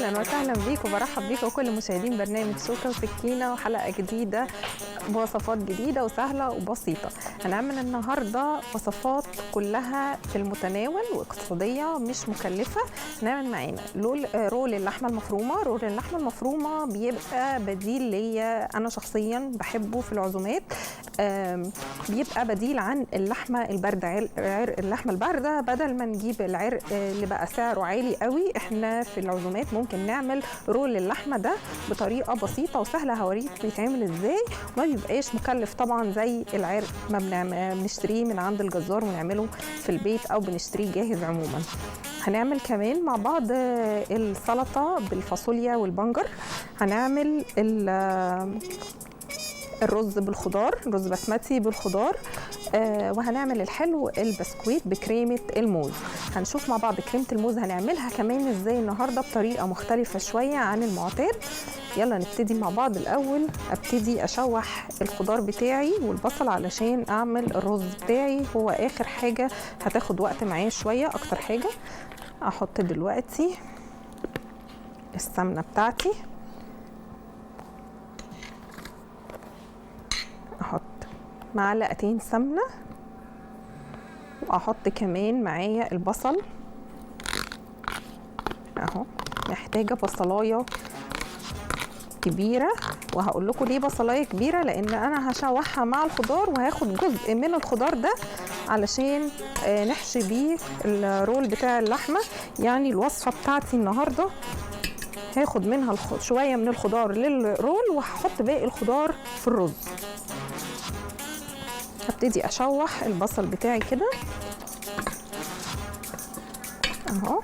اهلا وسهلا بيك وبرحب بيك وكل مشاهدين برنامج شوكة وسكينة وحلقة جديدة بوصفات جديدة وسهلة وبسيطة. هنعمل النهاردة وصفات كلها في المتناول واقتصادية مش مكلفة. هنعمل معانا رول اللحمة المفرومة. رول اللحمة المفرومة بيبقى بديل ليا أنا شخصيا بحبه في العزومات، بيبقى بديل عن اللحمة الباردة. عرق اللحمة الباردة بدل ما نجيب العرق اللي بقى سعره عالي قوي، احنا في العزومات ممكن نعمل رول اللحمة ده بطريقة بسيطة وسهلة. هوريك بيتعمل ازاي، ما بيبقاش مكلف طبعا زي العرق ما بنشتريه من عند الجزار ونعمله في البيت او بنشتريه جاهز. عموما هنعمل كمان مع بعض السلطة بالفاصوليا والبنجر. هنعمل الرز بالخضار، رز بسمتي بالخضار، وهنعمل الحلو البسكويت بكريمة الموز. هنشوف مع بعض كريمة الموز هنعملها كمان ازاي النهاردة بطريقة مختلفة شوية عن المعتاد. يلا نبتدي مع بعض. الأول ابتدي أشوح الخضار بتاعي والبصل علشان أعمل الرز بتاعي، هو آخر حاجة هتاخد وقت معايا شوية. أكتر حاجة أحط دلوقتي السمنة بتاعتي، احط معلقتين سمنه واحط كمان معايا البصل اهو. محتاجه بصلايه كبيره، وهقول لكم ليه بصلايه كبيره، لان انا هشوحها مع الخضار وهاخد جزء من الخضار ده علشان نحشي بيه الرول بتاع اللحمه. يعني الوصفه بتاعتي النهارده هاخد منها شويه من الخضار للرول وهحط باقي الخضار في الرز. هبتدي اشوح البصل بتاعي كده اهو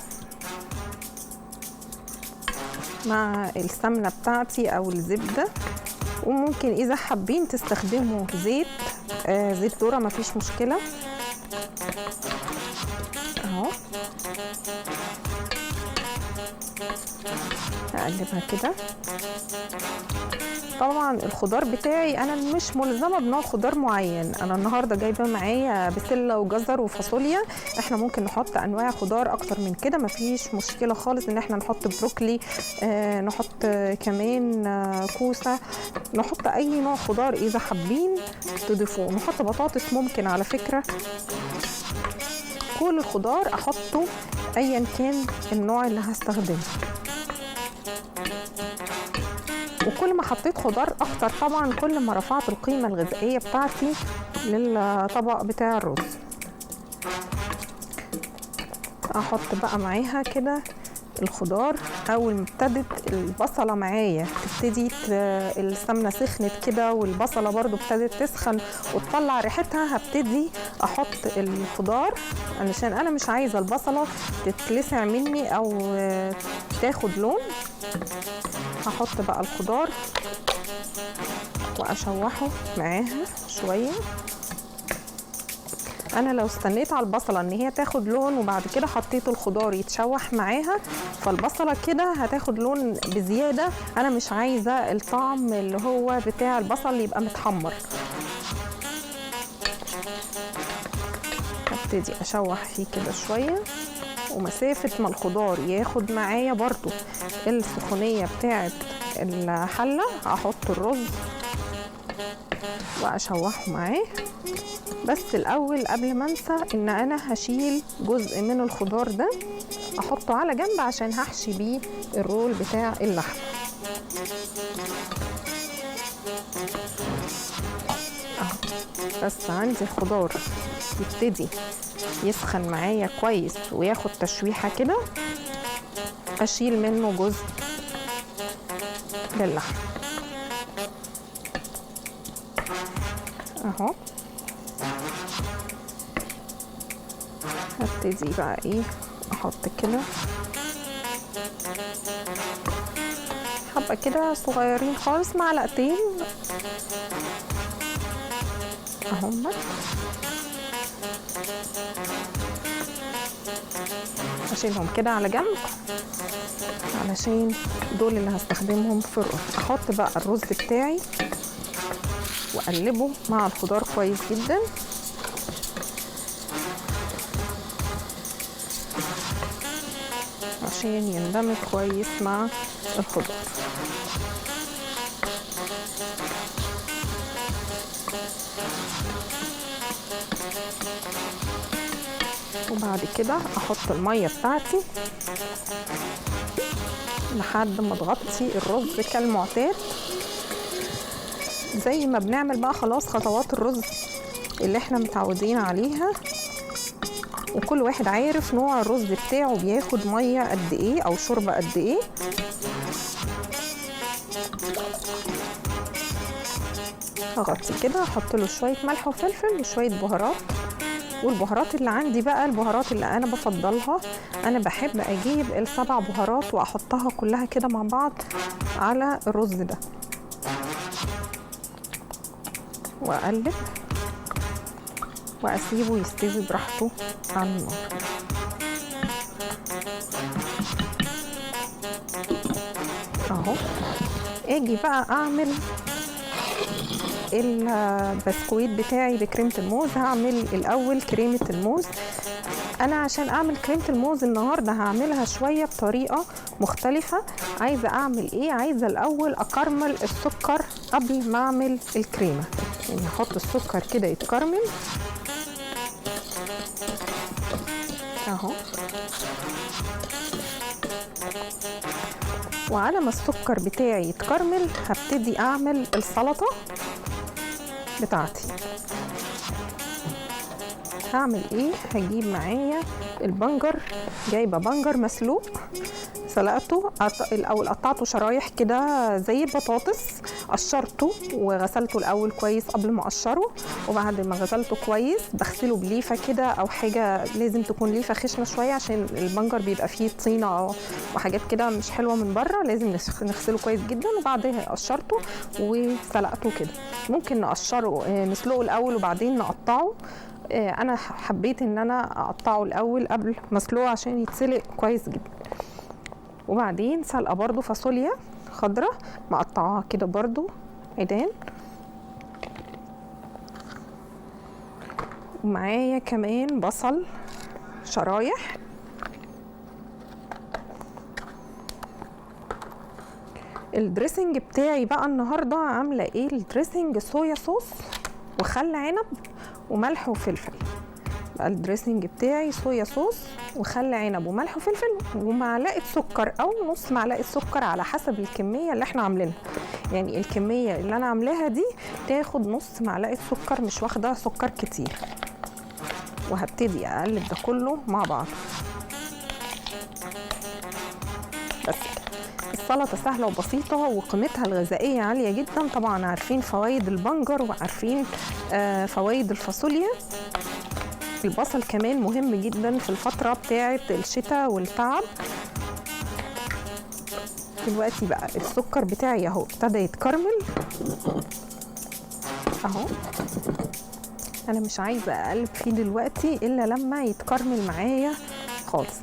مع السمنه بتاعتي او الزبده، وممكن اذا حابين تستخدموا زيت زيت ذره مفيش مشكله اهو. هقلبها كده. طبعا الخضار بتاعي انا مش ملزمه بنوع خضار معين، انا النهارده جايبه معايا بسله وجزر وفاصوليا. احنا ممكن نحط انواع خضار اكتر من كده، مفيش مشكله خالص ان احنا نحط بروكلي، نحط كمان كوسه، نحط اي نوع خضار اذا حابين تضيفوه. نحط بطاطس ممكن على فكره. كل الخضار احطه ايا كان النوع اللي هستخدمه، وكل ما حطيت خضار اكتر طبعا كل ما رفعت القيمه الغذائيه بتاعتي للطبق بتاع الرز. احط بقى معاها كده الخضار. اول ما ابتدت البصله معايا تبتدي السمنه سخنت كده والبصله برضو ابتدت تسخن وتطلع ريحتها، هبتدي احط الخضار علشان انا مش عايزه البصله تتلسع مني او تاخد لون. هحط بقى الخضار واشوحه معاها شويه. انا لو استنيت على البصله ان هي تاخد لون وبعد كده حطيت الخضار يتشوح معاها، فالبصله كده هتاخد لون بزياده. انا مش عايزه الطعم اللي هو بتاع البصل يبقى متحمر. هبتدي اشوح فيه كده شويه، ومسافه ما الخضار ياخد معايا برضو السخونيه بتاعه الحله احط الرز واشوحه معاه. بس الاول قبل ما انسى ان انا هشيل جزء من الخضار ده احطه على جنب عشان هحشي بيه الرول بتاع اللحمه اهو. بس عندي الخضار يبتدي يسخن معايا كويس وياخد تشويحه كده، اشيل منه جزء للحمه اهو. هبتدي بقى ايه احط كده حبه كده صغيرين خالص، معلقتين اهم، اشيلهم كده على جنب علشان دول اللي هستخدمهم في الرز. احط بقى الرز بتاعي واقلبه مع الخضار كويس جدا. عشان يندمج كويس مع الخضار. وبعد كده احط الميه بتاعتي لحد ما تغطي الرز كالمعتاد، زي ما بنعمل بقى خلاص خطوات الرز اللي احنا متعودين عليها، وكل واحد عارف نوع الرز بتاعه بياخد ميه قد ايه او شوربه قد ايه. هغطي كده، احط له شويه ملح وفلفل وشويه بهارات. والبهارات اللي عندي بقى البهارات اللي انا بفضلها، انا بحب اجيب ال7 بهارات واحطها كلها كده مع بعض على الرز ده واقلب واسيبه يستوي براحته على النار. اهو اجي بقى اعمل البسكويت بتاعي بكريمه الموز. هعمل الاول كريمه الموز. انا عشان اعمل كريمه الموز النهارده هعملها شويه بطريقه مختلفه. عايزه اعمل ايه؟ عايزه الاول اكرمل السكر قبل ما اعمل الكريمه، يعني احط السكر كده يتكرمل اهو. وعلى ما السكر بتاعي يتكرمل هبتدي اعمل السلطه بتاعتي. هعمل ايه؟ هجيب معايا البنجر، جايبه بنجر مسلوق، سلقته الاول، قطعته شرايح كده زي البطاطس، قشرته وغسلته الاول كويس قبل ما اقشره. وبعد ما غسلته كويس بغسله بليفه كده او حاجه، لازم تكون ليفه خشنه شويه عشان البنجر بيبقى فيه طينه وحاجات كده مش حلوه من بره، لازم نغسله كويس جدا. وبعدها قشرته وسلقته كده. ممكن نقشره نسلقه الاول وبعدين نقطعه. انا حبيت ان انا اقطعه الاول قبل ما اسلقه عشان يتسلق كويس جدا. وبعدين سلقه برضو فاصوليا خضراء مقطعاها كده برضو عيدان. ومعايا كمان بصل شرايح. الدريسنج بتاعي بقى النهارده عامله ايه؟ الدريسنج صويا صوص وخل عنب وملح وفلفل. بقى الدريسنج بتاعي صويا صوص وخل عنب وملح وفلفل ومعلقه سكر او نص معلقه سكر على حسب الكميه اللي احنا عاملينها. يعني الكميه اللي انا عاملاها دي تاخد نص معلقه سكر، مش واخده سكر كتير. وهبتدي اقلب ده كله مع بعض. بس السلطه سهله وبسيطه وقيمتها الغذائيه عاليه جدا. طبعا عارفين فوائد البنجر وعارفين فوائد الفاصوليا. البصل كمان مهم جدا في الفتره بتاعه الشتاء والتعب. دلوقتي بقى السكر بتاعي اهو ابتدى يتكرمل اهو. انا مش عايزه اقلب فيه دلوقتي الا لما يتكرمل معايا خالص.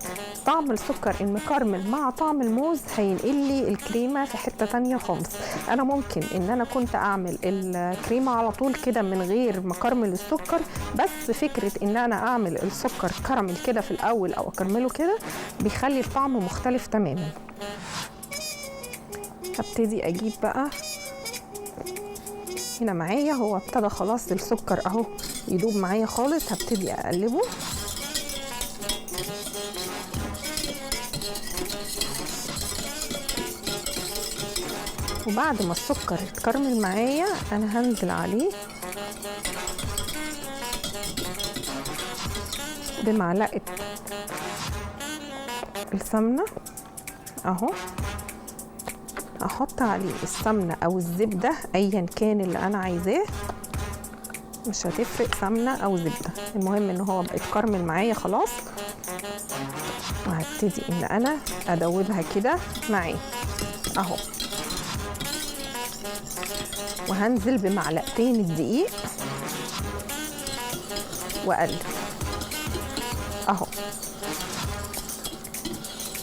طعم السكر المكرمل مع طعم الموز هينقل لي الكريمه في حته تانية خالص. انا ممكن ان انا كنت اعمل الكريمه على طول كده من غير ما اكرمل السكر، بس فكره ان انا اعمل السكر كرمل كده في الاول او اكرمله كده بيخلي الطعم مختلف تماما. هبتدي اجيب بقى هنا معايا، هو ابتدى خلاص السكر اهو يدوب معايا خالص. هبتدي اقلبه وبعد ما السكر يتكرمل معايا انا هنزل عليه بمعلقه السمنه اهو. احط عليه السمنه او الزبده ايا كان اللي انا عايزاه، مش هتفرق سمنه او زبده، المهم ان هو بقى يتكرمل معايا خلاص. وهبتدي ان انا ادوبها كده معاه اهو. وهنزل بمعلقتين الدقيق واقلب اهو.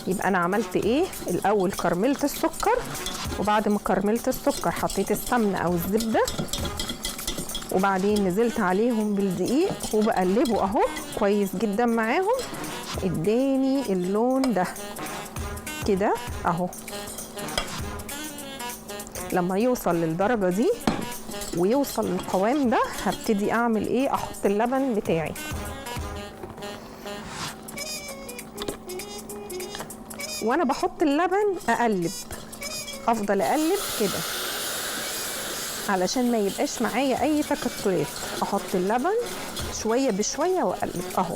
يبقى انا عملت ايه؟ الاول كرملت السكر، وبعد ما كرملت السكر حطيت السمنه او الزبده، وبعدين نزلت عليهم بالدقيق وبقلبه اهو كويس جدا معاهم. اداني اللون ده كده اهو. لما يوصل للدرجة دي ويوصل للقوام ده هبتدي اعمل ايه؟ احط اللبن بتاعي. وانا بحط اللبن اقلب، افضل اقلب كده علشان ما يبقاش معايا اي تكتلات. احط اللبن شويه بشويه واقلب اهو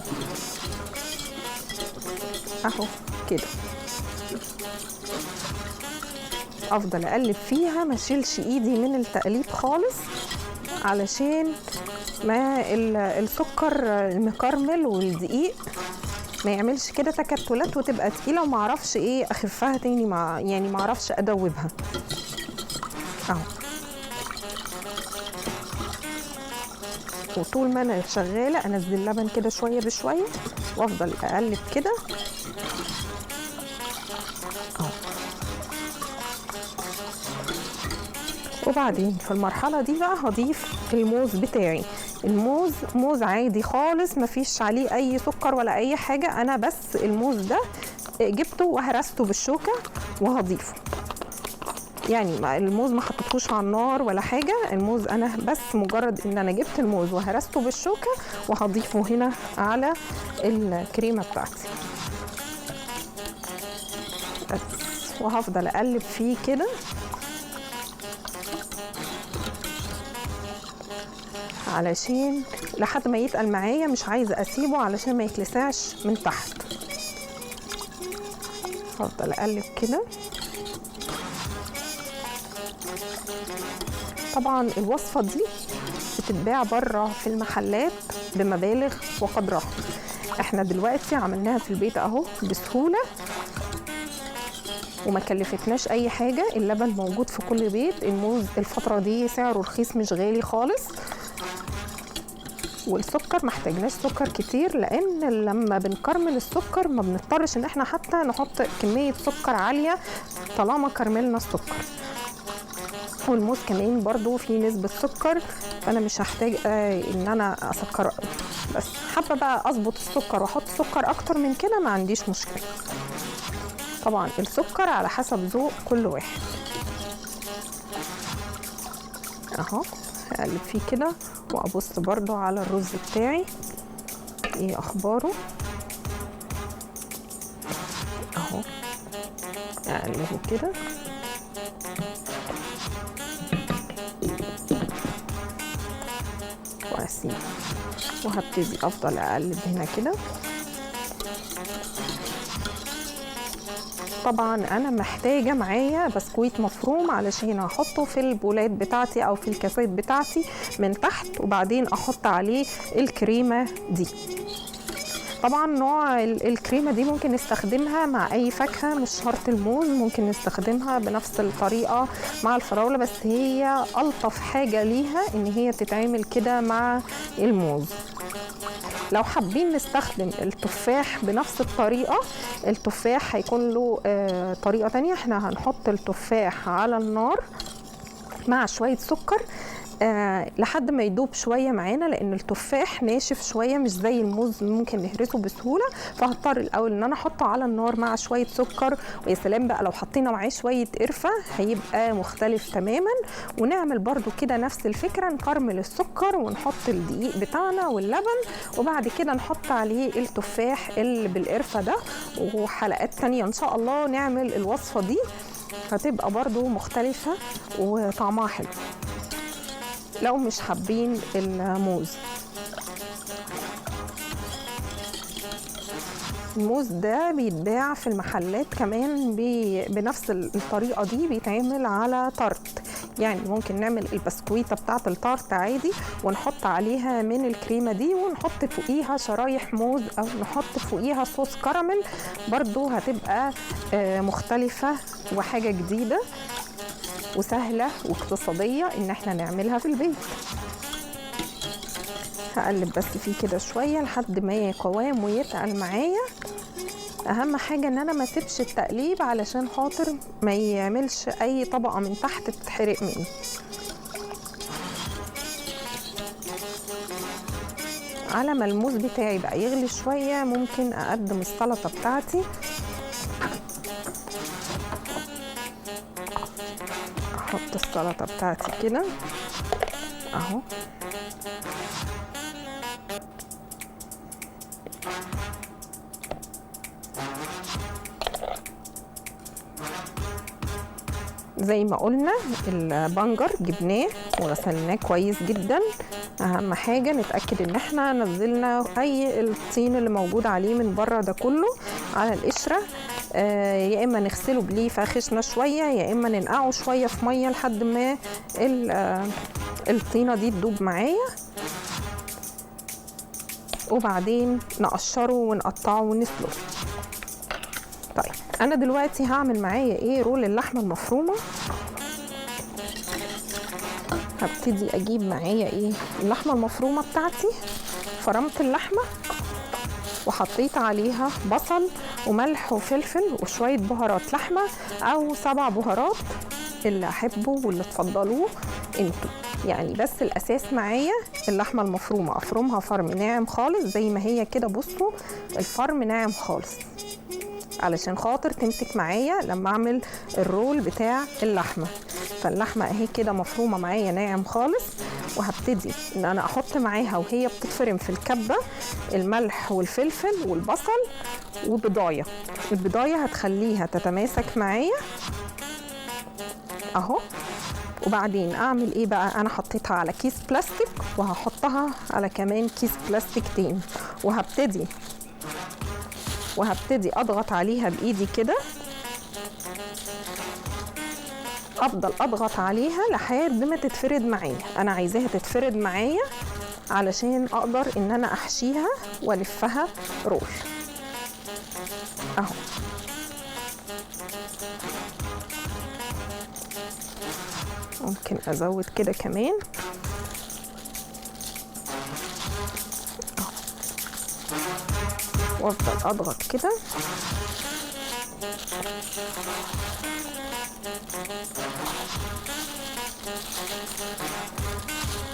اهو كده. افضل اقلب فيها ما اشيلش ايدي من التقليب خالص علشان ما السكر المكرمل والدقيق ما يعملش كده تكتلات وتبقى تقيله وما اعرفش ايه اخفها تاني، يعني ما اعرفش ادوبها اهو. وطول ما انا شغاله انزل اللبن كده شويه بشويه وافضل اقلب كده اهو. وبعدين في المرحله دي بقى هضيف الموز بتاعي. الموز موز عادي خالص مفيش عليه اي سكر ولا اي حاجه، انا بس الموز ده جبته وهرسته بالشوكه وهضيفه. يعني الموز ما حطيتهوش على النار ولا حاجه، الموز انا بس مجرد ان انا جبت الموز وهرسته بالشوكه وهضيفه هنا على الكريمه بتاعتي بس. وهفضل اقلب فيه كده علشان لحد ما يتقل معايا، مش عايزه اسيبه علشان ما يتلسعش من تحت. هفضل اقلب كده. طبعا الوصفه دي بتتباع بره في المحلات بمبالغ وقدرها، احنا دلوقتي عملناها في البيت اهو بسهوله وما كلفتناش اي حاجه. اللبن موجود في كل بيت، الموز الفتره دي سعره رخيص مش غالي خالص، والسكر محتاجناش سكر كتير لان لما بنكرمل السكر ما بنضطرش ان احنا حتى نحط كميه سكر عاليه طالما كرملنا السكر. والموز كمان برضو فيه نسبه سكر فانا مش هحتاج ان انا اسكره، بس حابه بقى اظبط السكر واحط سكر اكتر من كده ما عنديش مشكله. طبعا السكر على حسب ذوق كل واحد اهو. هقلب فيه كده وابص برضو على الرز بتاعي ايه اخباره اهو. اقلبه كده واسيبه وهبتدي افضل اقلب هنا كده. طبعا انا محتاجه معايا بسكويت مفروم علشان احطه في البولات بتاعتي او في الكاسات بتاعتي من تحت، وبعدين احط عليه الكريمه دي. طبعا نوع الكريمه دي ممكن نستخدمها مع اي فاكهه مش شرط الموز، ممكن نستخدمها بنفس الطريقه مع الفراوله، بس هي الطف حاجه ليها ان هي تتعمل كده مع الموز. لو حابين نستخدم التفاح بنفس الطريقة، التفاح هيكون له طريقة تانية. احنا هنحط التفاح على النار مع شوية سكر لحد ما يدوب شويه معانا، لان التفاح ناشف شويه مش زي الموز ممكن نهرسه بسهوله، فهضطر الاول ان انا احطه على النار مع شويه سكر. ويا سلام بقى لو حطينا معاه شويه قرفه هيبقى مختلف تماما. ونعمل برده كده نفس الفكره، نكرمل السكر ونحط الدقيق بتاعنا واللبن، وبعد كده نحط عليه التفاح اللي بالقرفه ده. وحلقات تانيه ان شاء الله نعمل الوصفه دي، هتبقى برده مختلفه وطعمها حلو لو مش حابين الموز. الموز ده بيتباع في المحلات كمان بنفس الطريقة دي، بيتعمل على تارت. يعني ممكن نعمل البسكويتة بتاعة التارت عادي ونحط عليها من الكريمة دي ونحط فوقيها شرايح موز او نحط فوقيها صوص كراميل، برضو هتبقى مختلفة وحاجة جديدة وسهلة واقتصادية ان احنا نعملها في البيت. هقلب بس فيه كده شوية لحد ما قوام ويتقل معايا. اهم حاجة ان انا ما اسيبش التقليب علشان خاطر ما يعملش اي طبقة من تحت تتحرق مني. على ما الموز بتاعي بقى يغلي شوية ممكن اقدم السلطة بتاعتي. احط السلطه بتاعتي كده اهو. زي ما قلنا البنجر جبناه وغسلناه كويس جدا. اهم حاجه نتاكد ان احنا نزلنا اي الطين اللي موجود عليه من بره ده كله على القشره. يا اما نغسله بليفه خشنه شويه، يا اما ننقعه شويه في ميه لحد ما الطينه دي تدوب معايا، وبعدين نقشره ونقطعه ونسلقه. طيب انا دلوقتي هعمل معايا ايه؟ رول اللحمه المفرومه. هبتدي اجيب معايا ايه؟ اللحمه المفرومه بتاعتي. فرمت اللحمه وحطيت عليها بصل وملح وفلفل وشويه بهارات لحمه او 7 بهارات اللي احبه واللي تفضلوه انتوا يعني. بس الاساس معايا اللحمه المفرومه افرمها فرم ناعم خالص زي ما هي كده. بصوا الفرم ناعم خالص علشان خاطر تمسك معايا لما اعمل الرول بتاع اللحمه. فاللحمه اهي كده مفرومه معايا ناعم خالص، وهبتدي ان انا احط معاها وهي بتتفرم في الكبه الملح والفلفل والبصل وبضايه. البضايه هتخليها تتماسك معايا اهو. وبعدين اعمل ايه بقى؟ انا حطيتها على كيس بلاستيك وهحطها على كمان كيس بلاستيك تاني، وهبتدي اضغط عليها بايدي كده. افضل اضغط عليها لحد ما تتفرد معايا. انا عايزاها تتفرد معايا علشان اقدر ان انا احشيها والفها رول اهو. ممكن ازود كده كمان وافضل اضغط كده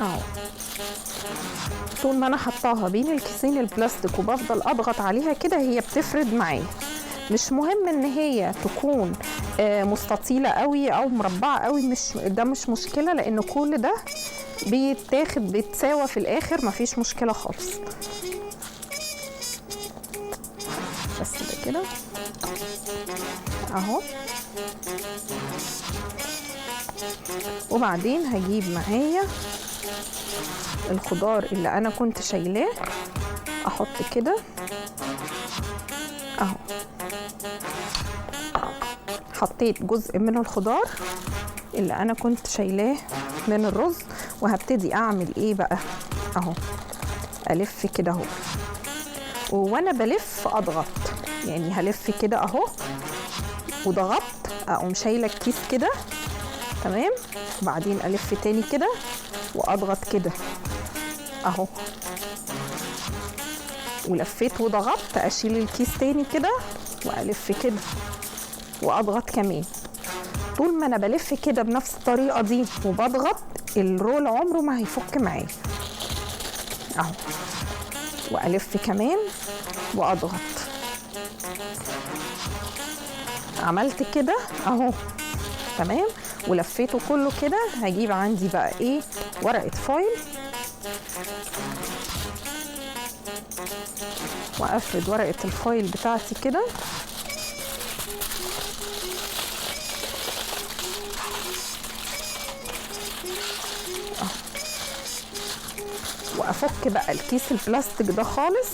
اهو. طول ما انا حطاها بين الكيسين البلاستيك وبفضل اضغط عليها كده هي بتفرد معايا. مش مهم ان هي تكون مستطيله قوي او مربعه قوي، ده مش مشكله، لان كل ده بيتساوى في الاخر، مفيش مشكله خالص. بس ده كده اهو. وبعدين هجيب معايا الخضار اللي انا كنت شايلاه احط كده اهو. حطيت جزء من الخضار اللي انا كنت شايلاه من الرز، وهبتدي اعمل ايه بقى اهو. الف كده اهو، وانا بلف اضغط يعني هلف كده اهو وضغطت اقوم شايله الكيس كده تمام. وبعدين الف تاني كده واضغط كده اهو، ولفيت وضغطت اشيل الكيس تاني كده والف كده واضغط كمان. طول ما انا بلف كده بنفس الطريقه دي وبضغط الرول عمره ما هيفك معايا اهو. والف كمان واضغط. عملت كده اهو تمام ولفيته كله كده. هجيب عندي بقى ايه؟ ورقه فويل وافرد ورقه الفويل بتاعتي كده وافك بقى الكيس البلاستيك ده خالص،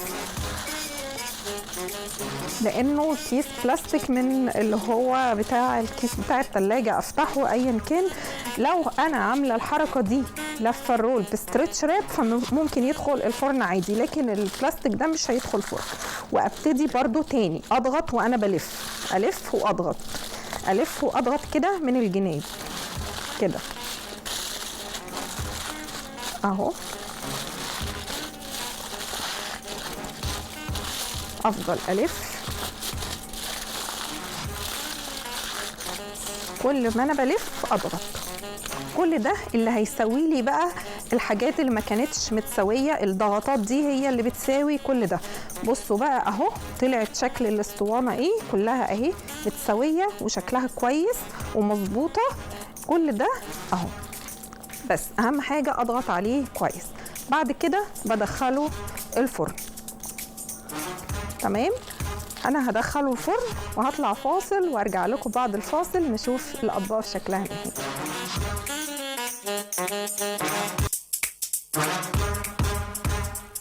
لانه كيس بلاستيك من اللي هو بتاع الكيس بتاع التلاجة افتحه ايا كان. لو انا عامله الحركه دي لفه الرول بستريتش راب فممكن يدخل الفرن عادي، لكن البلاستيك ده مش هيدخل فرن. وابتدي برضو تاني اضغط وانا بلف، الف واضغط الف واضغط كده من الجناب كده اهو. افضل الف كل ما انا بلف اضغط. كل ده اللي هيسوي لي بقى الحاجات اللي ما كانتش متساويه. الضغطات دي هي اللي بتساوي كل ده. بصوا بقى اهو طلعت شكل الاسطوانه ايه، كلها اهي متساويه وشكلها كويس ومظبوطه. كل ده اهو، بس اهم حاجه اضغط عليه كويس. بعد كده بدخله الفرن. تمام، انا هدخله الفرن وهطلع فاصل وارجع لكم بعد الفاصل نشوف الاطباق شكلها ايه.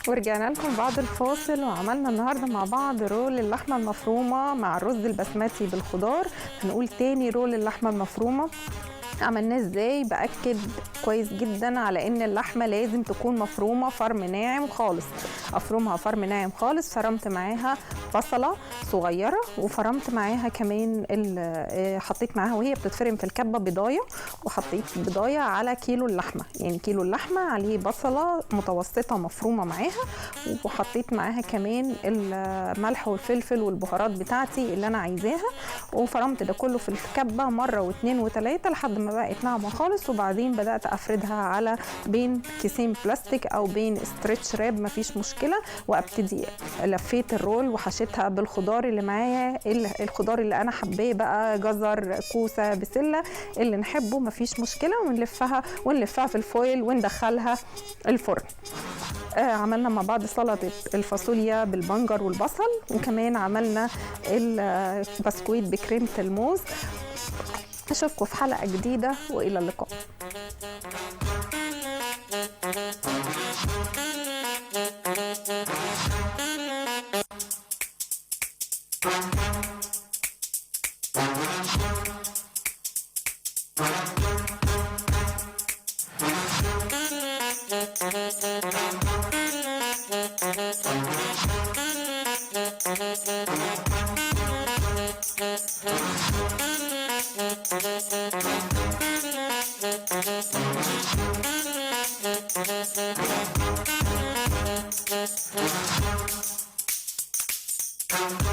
ورجعنا لكم بعد الفاصل، وعملنا النهارده مع بعض رول اللحمه المفرومه مع الرز البسمتي بالخضار. هنقول تاني رول اللحمه المفرومه عملناه ازاي. باكد كويس جدا على ان اللحمه لازم تكون مفرومه فرم ناعم خالص. افرمها فرم ناعم خالص. فرمت معاها بصله صغيره، وفرمت معاها كمان حطيت معاها وهي بتتفرم في الكبه بضايه، وحطيت بضايه على كيلو اللحمه، يعني كيلو اللحمه عليه بصله متوسطه مفرومه معاها، وحطيت معاها كمان الملح والفلفل والبهارات بتاعتي اللي انا عايزاها، وفرمت ده كله في الكبه مره واثنين وثلاثه لحد ما بقت ناعمه خالص. وبعدين بدات افردها على بين كيسين بلاستيك او بين ستريتش راب، مفيش مشكله، وابتدي لفيت الرول وحشيتها بالخضار اللي معايا، الخضار اللي انا حباه بقى، جزر، كوسه، بسله، اللي نحبه مفيش مشكله، ونلفها في الفويل وندخلها الفرن. عملنا مع بعض سلطه الفاصوليا بالبنجر والبصل، وكمان عملنا البسكويت بكريمه الموز. اشوفكم في حلقه جديده، والى اللقاء. Thank you.